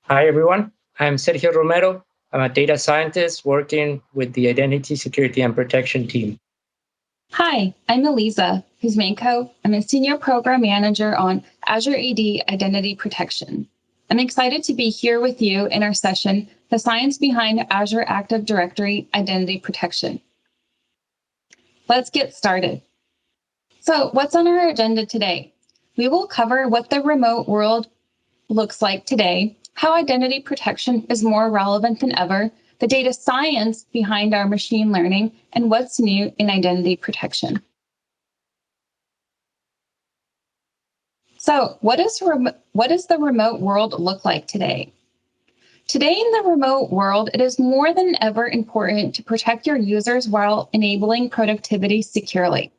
Hi, everyone. I'm Sergio Romero. I'm a data scientist working with the Identity Security and Protection team. Hi, I'm Eliza Kuzmenko. I'm a senior program manager on Azure AD Identity Protection. I'm excited to be here with you in our session, The Science Behind Azure Active Directory Identity Protection. Let's get started. So what's on our agenda today? We will cover what the remote world looks like today, how identity protection is more relevant than ever, the data science behind our machine learning, and what's new in identity protection. So what does the remote world look like today? Today in the remote world, it is more than ever important to protect your users while enabling productivity securely.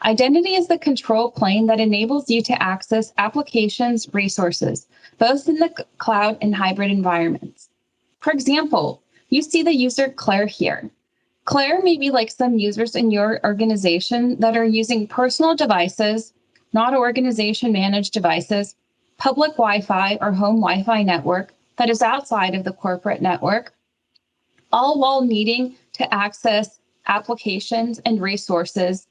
Identity is the control plane that enables you to access applications, resources, both in the cloud and hybrid environments. For example, you see the user Claire here. Claire may be like some users in your organization that are using personal devices, not organization managed devices, public Wi-Fi or home Wi-Fi network that is outside of the corporate network, all while needing to access applications and resources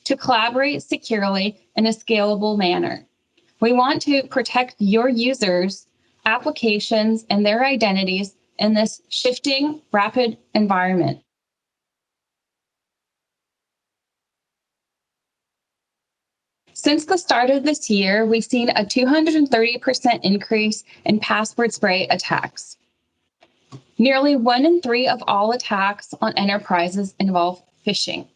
to collaborate securely in a scalable manner. We want to protect your users, applications, and their identities in this shifting, rapid environment. Since the start of this year, we've seen a 230% increase in password spray attacks. Nearly 1 in 3 of all attacks on enterprises involve phishing.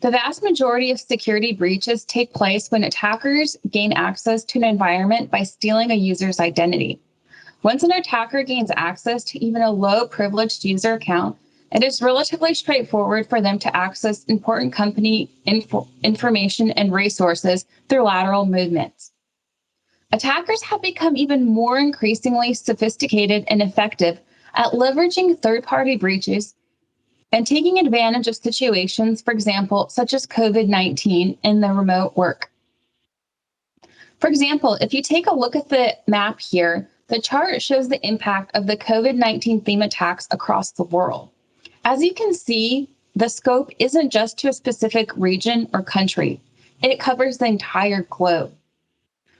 The vast majority of security breaches take place when attackers gain access to an environment by stealing a user's identity. Once an attacker gains access to even a low-privileged user account, it is relatively straightforward for them to access important company information and resources through lateral movements. Attackers have become even more increasingly sophisticated and effective at leveraging third-party breaches and taking advantage of situations, for example, such as COVID-19 in the remote work. For example, if you take a look at the map here, the chart shows the impact of the COVID-19 theme attacks across the world. As you can see, the scope isn't just to a specific region or country. It covers the entire globe.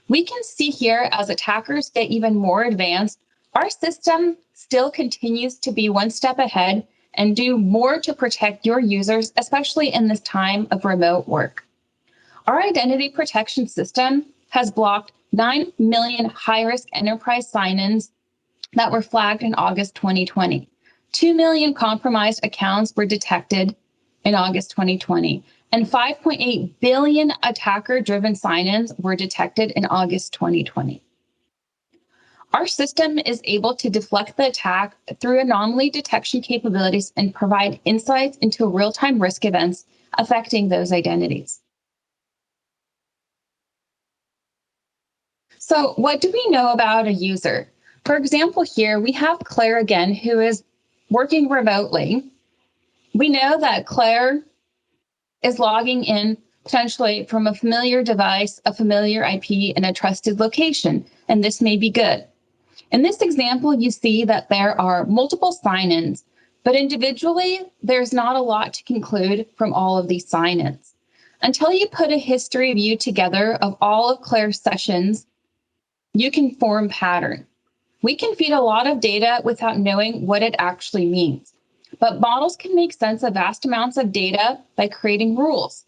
We can see here as attackers get even more advanced, our system still continues to be one step ahead and do more to protect your users, especially in this time of remote work. Our identity protection system has blocked 9 million high-risk enterprise sign-ins that were flagged in August 2020. 2 million compromised accounts were detected in August 2020, and 5.8 billion attacker-driven sign-ins were detected in August 2020. Our system is able to deflect the attack through anomaly detection capabilities and provide insights into real-time risk events affecting those identities. So what do we know about a user? For example, here we have Claire again, who is working remotely. We know that Claire is logging in potentially from a familiar device, a familiar IP, and a trusted location, and this may be good. In this example, you see that there are multiple sign-ins, but individually, there's not a lot to conclude from all of these sign-ins. Until you put a history view together of all of Claire's sessions, you can form pattern. We can feed a lot of data without knowing what it actually means, but models can make sense of vast amounts of data by creating rules.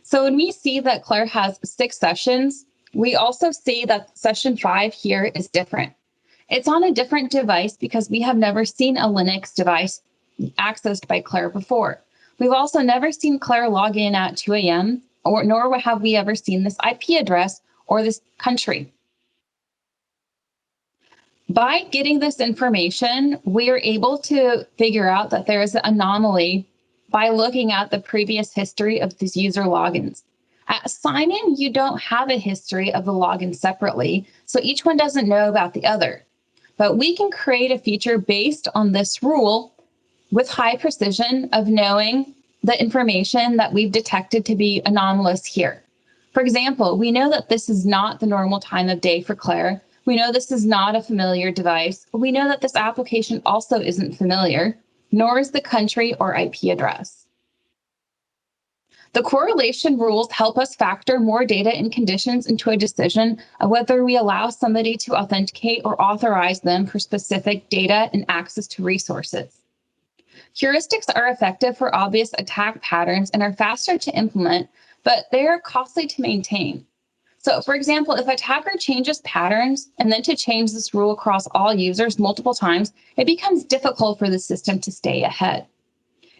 So when we see that Claire has 6 sessions, we also see that session 5 here is different. It's on a different device because we have never seen a Linux device accessed by Claire before. We've also never seen Claire log in at 2 a.m., nor have we ever seen this IP address or this country. By getting this information, we are able to figure out that there is an anomaly by looking at the previous history of these user logins. At sign-in, you don't have a history of the login separately, so each one doesn't know about the other. But we can create a feature based on this rule with high precision of knowing the information that we've detected to be anomalous here. For example, we know that this is not the normal time of day for Claire, We know this is not a familiar device. We know that this application also isn't familiar, nor is the country or IP address. The correlation rules help us factor more data and conditions into a decision of whether we allow somebody to authenticate or authorize them for specific data and access to resources. Heuristics are effective for obvious attack patterns and are faster to implement, but they are costly to maintain. So, for example, if an attacker changes patterns and then to change this rule across all users multiple times, it becomes difficult for the system to stay ahead.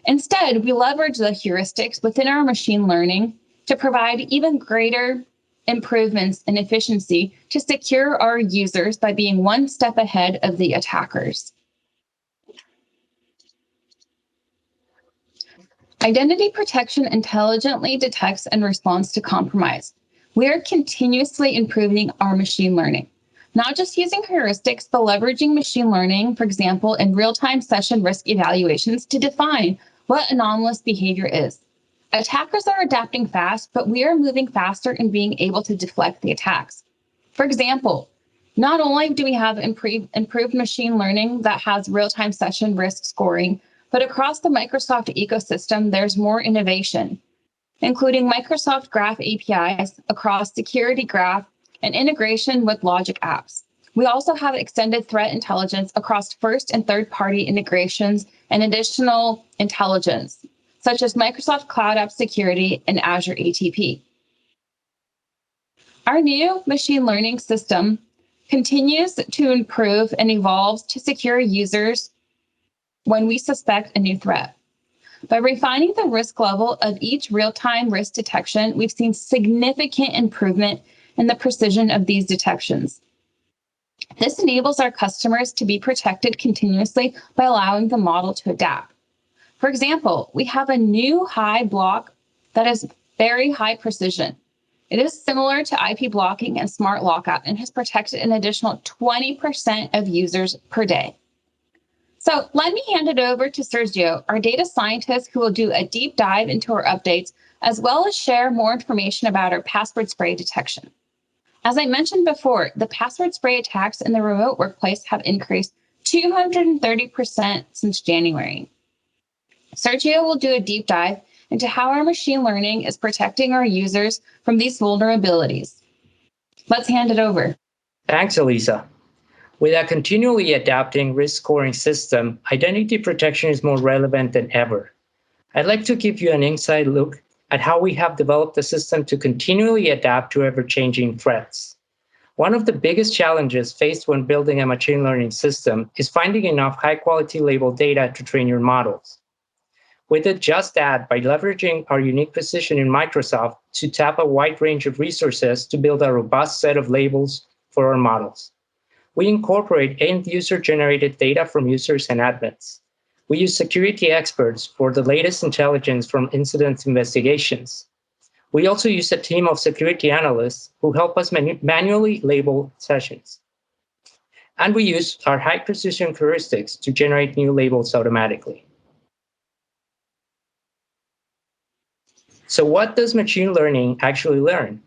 Instead, we leverage the heuristics within our machine learning to provide even greater improvements in efficiency to secure our users by being one step ahead of the attackers. Identity protection intelligently detects and responds to compromise. We are continuously improving our machine learning, not just using heuristics, but leveraging machine learning, for example, in real-time session risk evaluations to define what anomalous behavior is. Attackers are adapting fast, but we are moving faster in being able to deflect the attacks. For example, not only do we have improved machine learning that has real-time session risk scoring, but across the Microsoft ecosystem, there's more innovation, including Microsoft Graph APIs across Security Graph and integration with Logic apps. We also have extended threat intelligence across first and third-party integrations and additional intelligence, such as Microsoft Cloud App Security and Azure ATP. Our new machine learning system continues to improve and evolves to secure users when we suspect a new threat. By refining the risk level of each real-time risk detection, we've seen significant improvement in the precision of these detections. This enables our customers to be protected continuously by allowing the model to adapt. For example, we have a new high block that is very high precision. It is similar to IP blocking and smart lockout and has protected an additional 20% of users per day. So let me hand it over to Sergio, our data scientist, who will do a deep dive into our updates, as well as share more information about our password spray detection. As I mentioned before, the password spray attacks in the remote workplace have increased 230% since January. Sergio will do a deep dive into how our machine learning is protecting our users from these vulnerabilities. Let's hand it over. Thanks, Elisa. With a continually adapting risk scoring system, identity protection is more relevant than ever. I'd like to give you an inside look at how we have developed a system to continually adapt to ever-changing threats. One of the biggest challenges faced when building a machine learning system is finding enough high-quality labeled data to train your models. We did just that by leveraging our unique position in Microsoft to tap a wide range of resources to build a robust set of labels for our models. We incorporate end-user generated data from users and admins. We use security experts for the latest intelligence from incident investigations. We also use a team of security analysts who help us manually label sessions. And we use our high-precision heuristics to generate new labels automatically. So what does machine learning actually learn?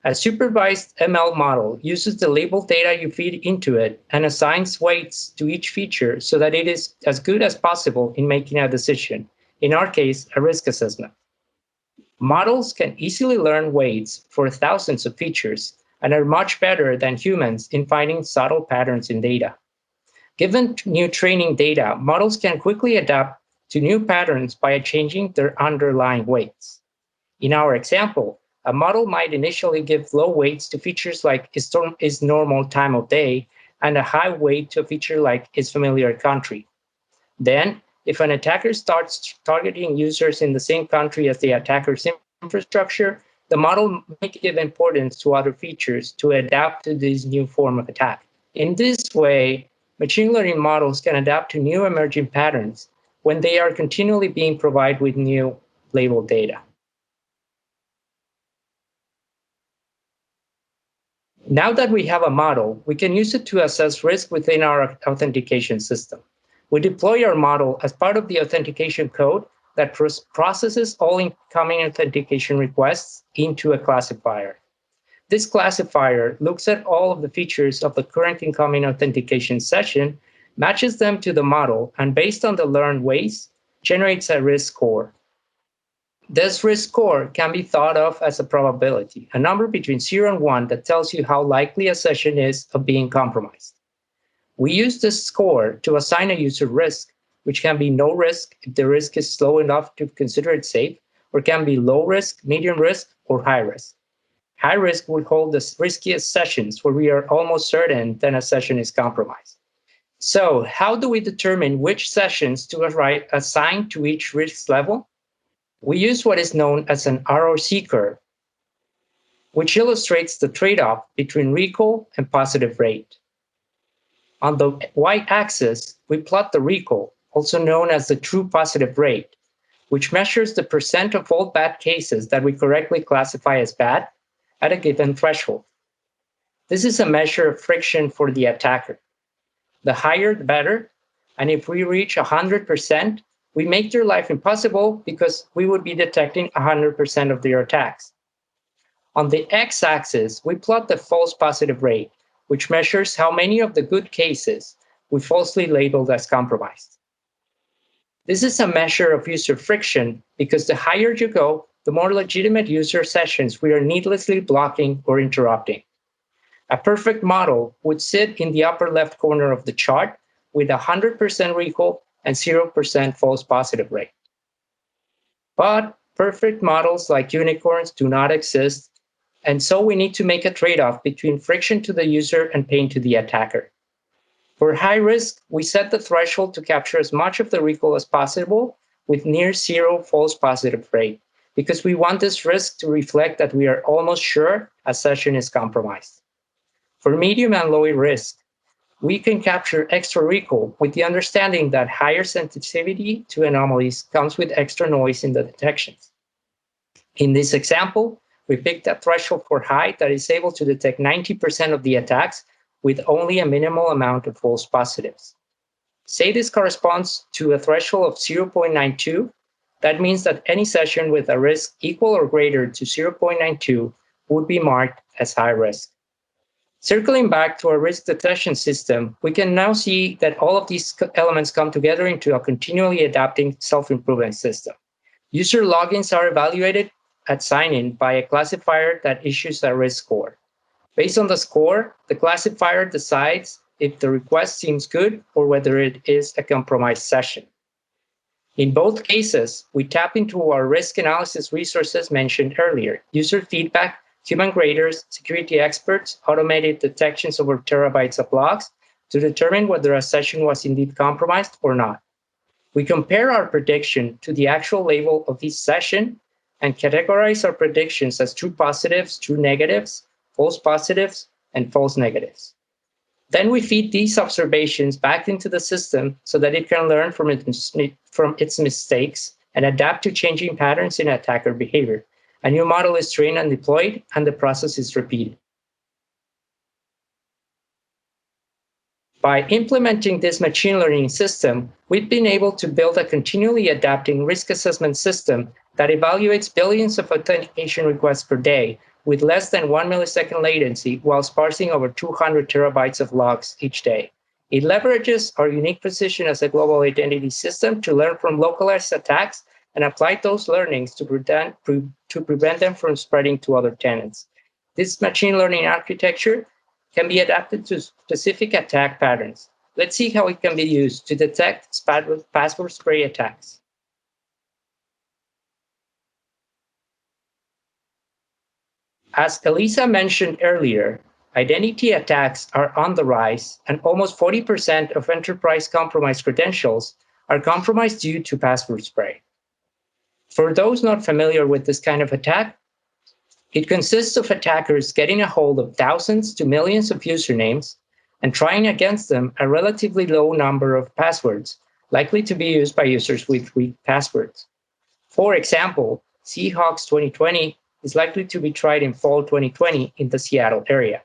A supervised ML model uses the labeled data you feed into it and assigns weights to each feature so that it is as good as possible in making a decision, in our case, a risk assessment. Models can easily learn weights for thousands of features and are much better than humans in finding subtle patterns in data. Given new training data, models can quickly adapt to new patterns by changing their underlying weights. In our example, a model might initially give low weights to features like is normal time of day and a high weight to a feature like is familiar country. Then, if an attacker starts targeting users in the same country as the attacker's infrastructure, the model may give importance to other features to adapt to this new form of attack. In this way, machine learning models can adapt to new emerging patterns when they are continually being provided with new labeled data. Now that we have a model, we can use it to assess risk within our authentication system. We deploy our model as part of the authentication code that processes all incoming authentication requests into a classifier. This classifier looks at all of the features of the current incoming authentication session, matches them to the model, and based on the learned ways, generates a risk score. This risk score can be thought of as a probability, a number between 0 and 1 that tells you how likely a session is of being compromised. We use this score to assign a user risk, which can be no risk if the risk is low enough to consider it safe, or can be low risk, medium risk, or high risk. High risk would hold the riskiest sessions where we are almost certain that a session is compromised. So how do we determine which sessions to assign to each risk level? We use what is known as an ROC curve, which illustrates the trade-off between recall and positive rate. On the y-axis, we plot the recall, also known as the true positive rate, which measures the percent of all bad cases that we correctly classify as bad at a given threshold. This is a measure of friction for the attacker. The higher, the better, and if we reach 100%, we make their life impossible because we would be detecting 100% of their attacks. On the x-axis, we plot the false positive rate, which measures how many of the good cases we falsely labeled as compromised. This is a measure of user friction because the higher you go, the more legitimate user sessions we are needlessly blocking or interrupting. A perfect model would sit in the upper left corner of the chart with 100% recall and 0% false positive rate. But perfect models like unicorns do not exist, and so we need to make a trade-off between friction to the user and pain to the attacker. For high risk, we set the threshold to capture as much of the recall as possible with near zero false positive rate, because we want this risk to reflect that we are almost sure a session is compromised. For medium and low risk, we can capture extra recall with the understanding that higher sensitivity to anomalies comes with extra noise in the detections. In this example, we picked a threshold for high that is able to detect 90% of the attacks with only a minimal amount of false positives. Say this corresponds to a threshold of 0.92. That means that any session with a risk equal or greater to 0.92 would be marked as high risk. Circling back to our risk detection system, we can now see that all of these elements come together into a continually adapting self-improvement system. User logins are evaluated at sign-in by a classifier that issues a risk score. Based on the score, the classifier decides if the request seems good or whether it is a compromised session. In both cases, we tap into our risk analysis resources mentioned earlier: user feedback, human graders, security experts, automated detections over terabytes of logs to determine whether a session was indeed compromised or not. We compare our prediction to the actual label of each session and categorize our predictions as true positives, true negatives, false positives, and false negatives. Then we feed these observations back into the system so that it can learn from its mistakes and adapt to changing patterns in attacker behavior. A new model is trained and deployed, and the process is repeated. By implementing this machine learning system, we've been able to build a continually adapting risk assessment system that evaluates billions of authentication requests per day with less than 1 millisecond latency while parsing over 200 terabytes of logs each day. It leverages our unique position as a global identity system to learn from localized attacks and apply those learnings to prevent them from spreading to other tenants. This machine learning architecture can be adapted to specific attack patterns. Let's see how it can be used to detect password spray attacks. As Elisa mentioned earlier, identity attacks are on the rise, and almost 40% of enterprise compromised credentials are compromised due to password spray. For those not familiar with this kind of attack, it consists of attackers getting a hold of thousands to millions of usernames and trying against them a relatively low number of passwords, likely to be used by users with weak passwords. For example, Seahawks 2020 is likely to be tried in fall 2020 in the Seattle area.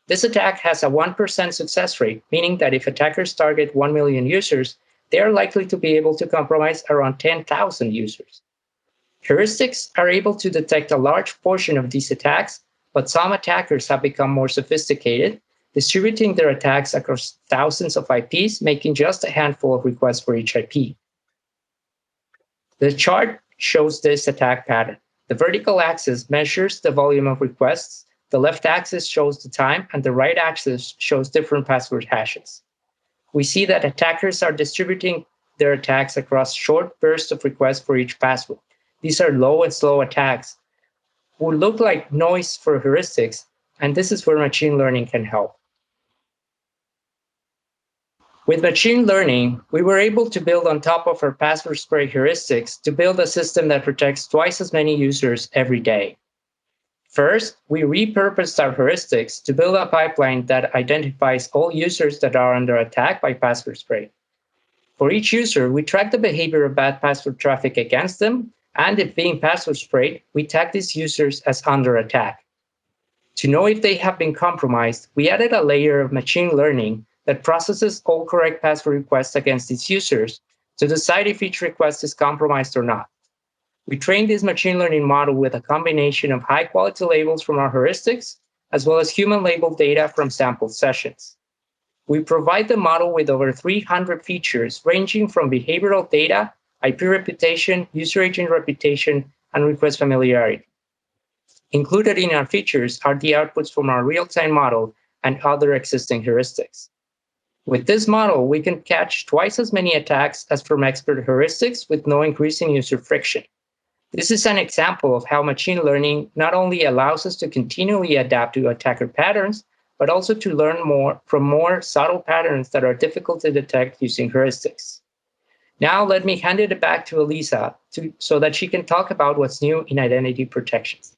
This attack has a 1% success rate, meaning that if attackers target 1 million users, they are likely to be able to compromise around 10,000 users. Heuristics are able to detect a large portion of these attacks but some attackers have become more sophisticated, distributing their attacks across thousands of IPs, making just a handful of requests for each IP. The chart shows this attack pattern. The vertical axis measures the volume of requests, the left axis shows the time, and the right axis shows different password hashes. We see that attackers are distributing their attacks across short bursts of requests for each password. These are low and slow attacks, would look like noise for heuristics, and this is where machine learning can help. With machine learning, we were able to build on top of our password spray heuristics to build a system that protects twice as many users every day. First, we repurposed our heuristics to build a pipeline that identifies all users that are under attack by password spray. For each user, we track the behavior of bad password traffic against them, and if being password sprayed, we tag these users as under attack. To know if they have been compromised, we added a layer of machine learning that processes all correct password requests against these users to decide if each request is compromised or not. We trained this machine learning model with a combination of high-quality labels from our heuristics, as well as human-labeled data from sample sessions. We provide the model with over 300 features ranging from behavioral data, IP reputation, user agent reputation, and request familiarity. Included in our features are the outputs from our real-time model and other existing heuristics. With this model, we can catch twice as many attacks as from expert heuristics with no increase in user friction. This is an example of how machine learning not only allows us to continually adapt to attacker patterns, but also to learn more from more subtle patterns that are difficult to detect using heuristics. Now let me hand it back to Elisa so that she can talk about what's new in identity protections.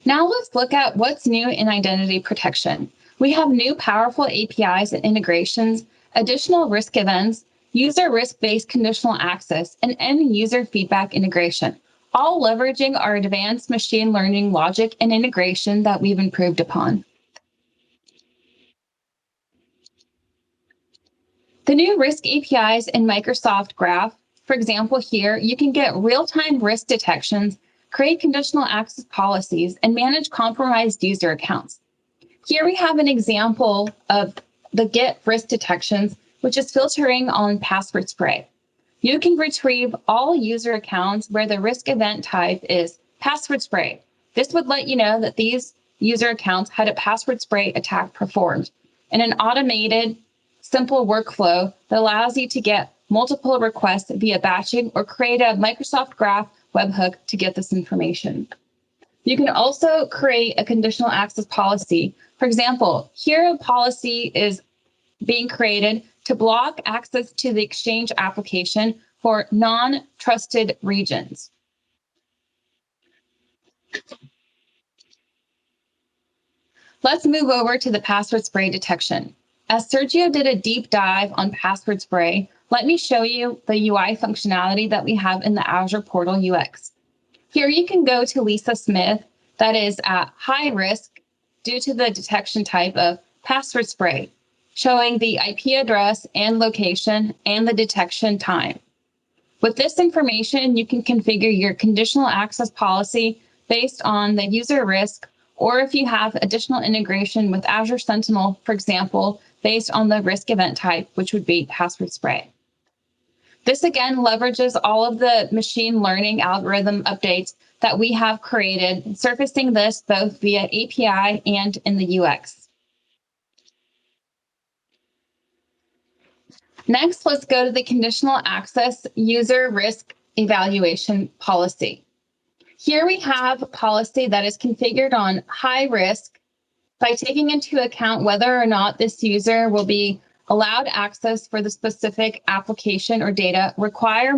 Now let's look at what's new in identity protection. We have new powerful APIs and integrations, additional risk events, user risk-based conditional access, and end-user feedback integration, all leveraging our advanced machine learning logic and integration that we've improved upon. The new risk APIs in Microsoft Graph, for example, here, you can get real-time risk detections, create conditional access policies, and manage compromised user accounts. Here we have an example of the Get Risk Detections, which is filtering on password spray. You can retrieve all user accounts where the risk event type is password spray. This would let you know that these user accounts had a password spray attack performed in an automated, simple workflow that allows you to get multiple requests via batching or create a Microsoft Graph webhook to get this information. You can also create a conditional access policy. For example, here a policy is being created to block access to the Exchange application for non-trusted regions. Let's move over to the password spray detection. As Sergio did a deep dive on password spray, let me show you the UI functionality that we have in the Azure portal UX. Here you can go to Lisa Smith, that is at high risk due to the detection type of password spray, showing the IP address and location and the detection time. With this information, you can configure your conditional access policy based on the user risk, or if you have additional integration with Azure Sentinel, for example, based on the risk event type, which would be password spray. This again leverages all of the machine learning algorithm updates that we have created, surfacing this both via API and in the UX. Next, let's go to the conditional access user risk evaluation policy. Here we have a policy that is configured on high risk by taking into account whether or not this user will be allowed access for the specific application or data, require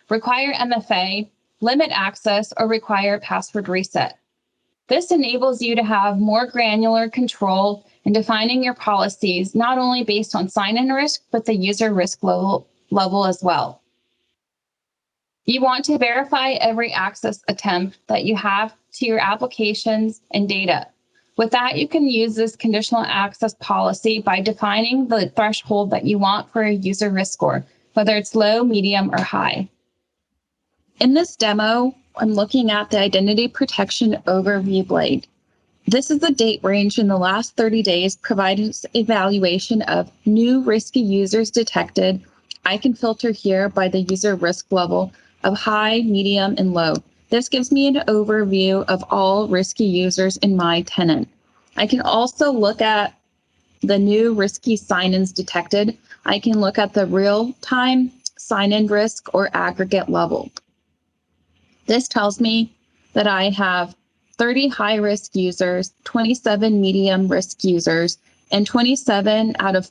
MFA, limit access, or require password reset. This enables you to have more granular control in defining your policies, not only based on sign-in risk, but the user risk level as well. You want to verify every access attempt that you have to your applications and data. With that, you can use this conditional access policy by defining the threshold that you want for a user risk score, whether it's low, medium, or high. In this demo, I'm looking at the Identity Protection Overview blade. This is the date range in the last 30 days, providing evaluation of new risky users detected. I can filter here by the user risk level of high, medium, and low. This gives me an overview of all risky users in my tenant. I can also look at the new risky sign-ins detected. I can look at the real-time sign-in risk or aggregate level. This tells me that I have 30 high-risk users, 27 medium-risk users, and 27 out of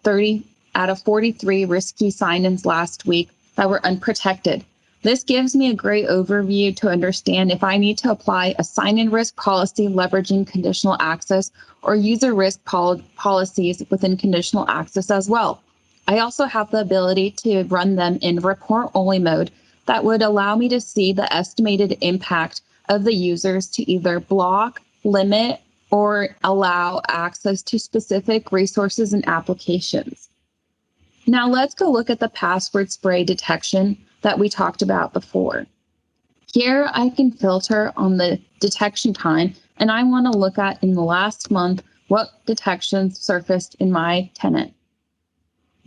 43 risky sign-ins last week that were unprotected. This gives me a great overview to understand if I need to apply a sign-in risk policy leveraging conditional access or user risk policies within conditional access as well. I also have the ability to run them in report-only mode that would allow me to see the estimated impact of the users to either block, limit, or allow access to specific resources and applications. Now let's go look at the password spray detection that we talked about before. Here I can filter on the detection time, and I want to look at in the last month what detections surfaced in my tenant.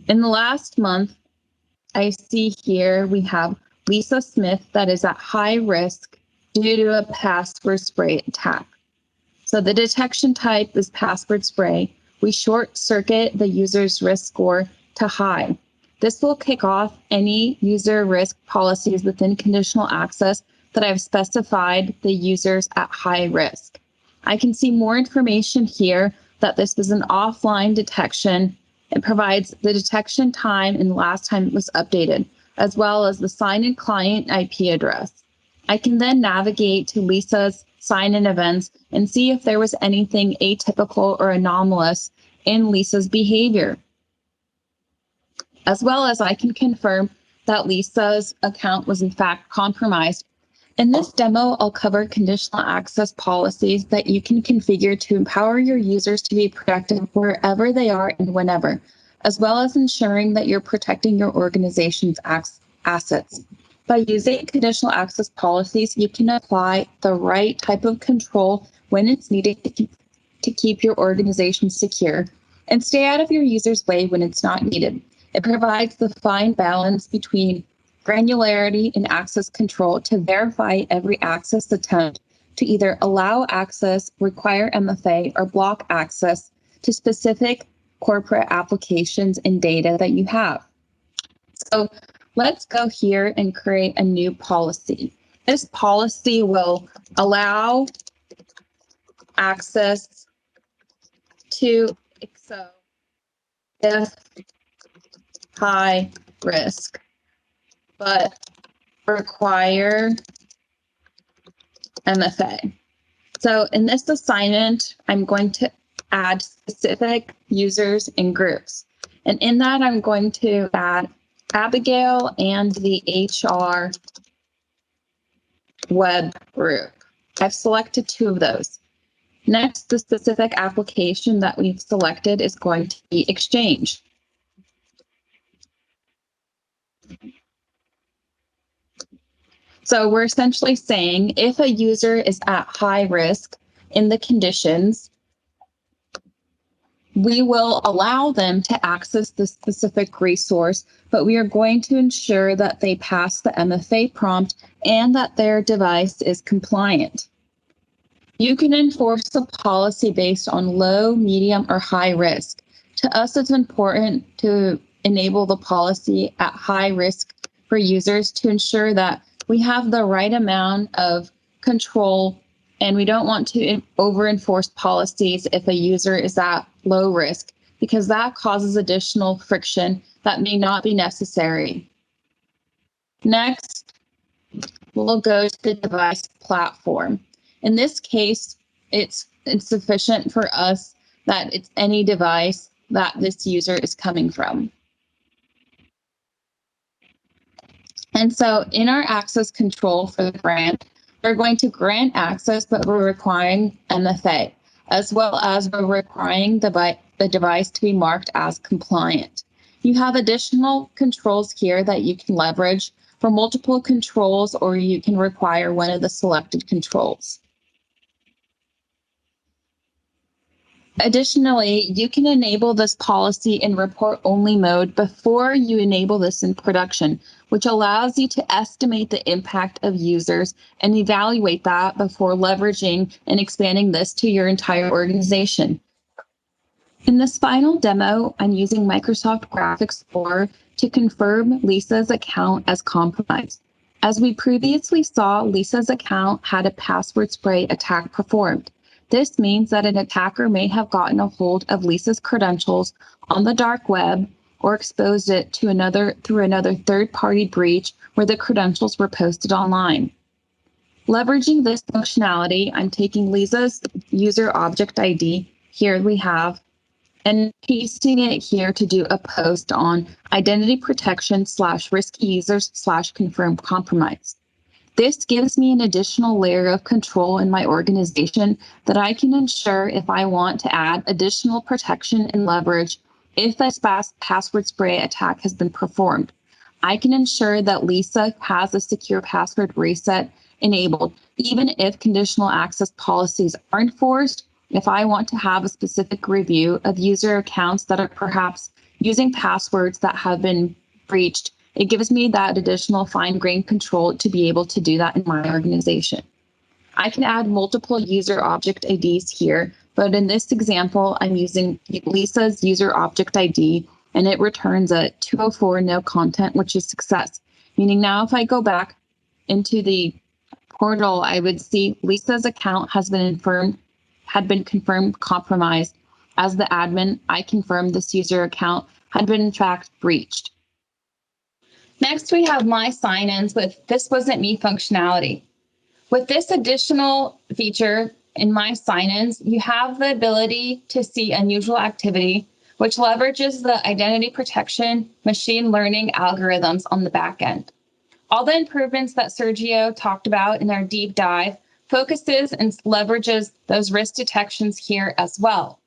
In the last month, I see here we have Lisa Smith that is at high risk due to a password spray attack. So the detection type is password spray. We short circuit the user's risk score to high. This will kick off any user risk policies within conditional access that I've specified the users at high risk. I can see more information here that this was an offline detection. It provides the detection time and the last time it was updated, as well as the sign-in client IP address. I can then navigate to Lisa's sign-in events and see if there was anything atypical or anomalous in Lisa's behavior. As well as I can confirm that Lisa's account was in fact compromised. In this demo, I'll cover conditional access policies that you can configure to empower your users to be protected wherever they are and whenever, as well as ensuring that you're protecting your organization's assets. By using conditional access policies, you can apply the right type of control when it's needed to keep your organization secure and stay out of your users' way when it's not needed. It provides the fine balance between granularity and access control to verify every access attempt to either allow access, require MFA, or block access to specific corporate applications and data that you have. So let's go here and create a new policy. This policy will allow access to XO if high risk, but require MFA. So in this assignment, I'm going to add specific users and groups. And in that, I'm going to add Abigail and the HR web group. I've selected 2 of those. Next, the specific application that we've selected is going to be Exchange. So we're essentially saying if a user is at high risk in the conditions, we will allow them to access the specific resource, but we are going to ensure that they pass the MFA prompt and that their device is compliant. You can enforce a policy based on low, medium, or high risk. To us, it's important to enable the policy at high risk for users to ensure that we have the right amount of control, and we don't want to over-enforce policies if a user is at low risk, because that causes additional friction that may not be necessary. Next, we'll go to the device platform. In this case, it's sufficient for us that it's any device that this user is coming from. And so in our access control for the grant, we're going to grant access, but we're requiring MFA, as well as we're requiring the device to be marked as compliant. You have additional controls here that you can leverage for multiple controls, or you can require one of the selected controls. Additionally, you can enable this policy in report-only mode before you enable this in production, which allows you to estimate the impact of users and evaluate that before leveraging and expanding this to your entire organization. In this final demo, I'm using Microsoft Graphics 4 to confirm Lisa's account as compromised. As we previously saw, Lisa's account had a password spray attack performed. This means that an attacker may have gotten a hold of Lisa's credentials on the dark web or exposed it to through another third-party breach where the credentials were posted online. Leveraging this functionality, I'm taking Lisa's user object ID, here we have, and pasting it here to do a post on identity protection / risky users / confirmed compromise. This gives me an additional layer of control in my organization that I can ensure if I want to add additional protection and leverage if a password spray attack has been performed. I can ensure that Lisa has a secure password reset enabled, even if conditional access policies are enforced. If I want to have a specific review of user accounts that are perhaps using passwords that have been breached, it gives me that additional fine-grained control to be able to do that in my organization. I can add multiple user object IDs here, but in this example, I'm using Lisa's user object ID, and it returns a 204 no content, which is success. Meaning now if I go back into the portal, I would see Lisa's account had been confirmed compromised. As the admin, I confirmed this user account had been in fact breached. Next, we have my sign-ins with This Wasn't Me functionality. With this additional feature in my sign-ins, you have the ability to see unusual activity, which leverages the identity protection machine learning algorithms on the back end. All the improvements that Sergio talked about in our deep dive focuses and leverages those risk detections here as well.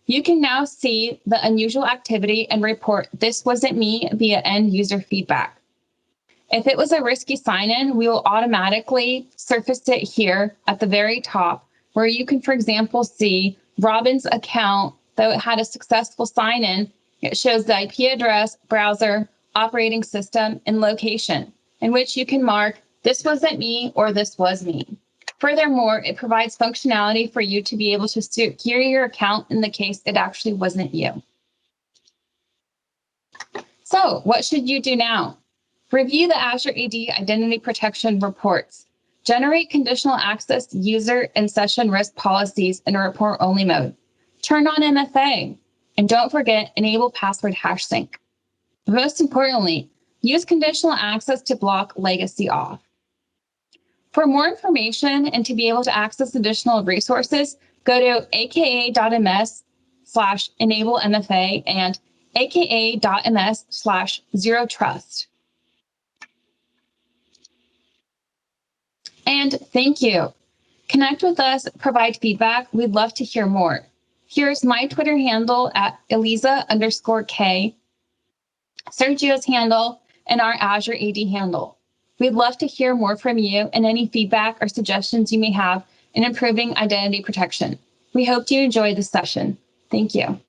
You can now see the unusual activity and report This Wasn't Me via end user feedback. If it was a risky sign-in, we will automatically surface it here at the very top, where you can, for example, see Robin's account, though it had a successful sign-in, it shows the IP address, browser, operating system, and location, in which you can mark This Wasn't Me or This Was Me. Furthermore, it provides functionality for you to be able to secure your account in the case it actually wasn't you. So, what should you do now? Review the Azure AD Identity Protection reports. Generate conditional access user and session risk policies in a report-only mode. Turn on MFA. And don't forget, enable password hash sync. Most importantly, use conditional access to block legacy off. For more information and to be able to access additional resources, go to aka.ms/enablemfa and aka.ms/zerotrust. And thank you. Connect with us, provide feedback. We'd love to hear more. Here's my Twitter handle at Eliza_K, Sergio's handle, and our Azure AD handle. We'd love to hear more from you and any feedback or suggestions you may have in improving identity protection. We hope you enjoyed this session. Thank you.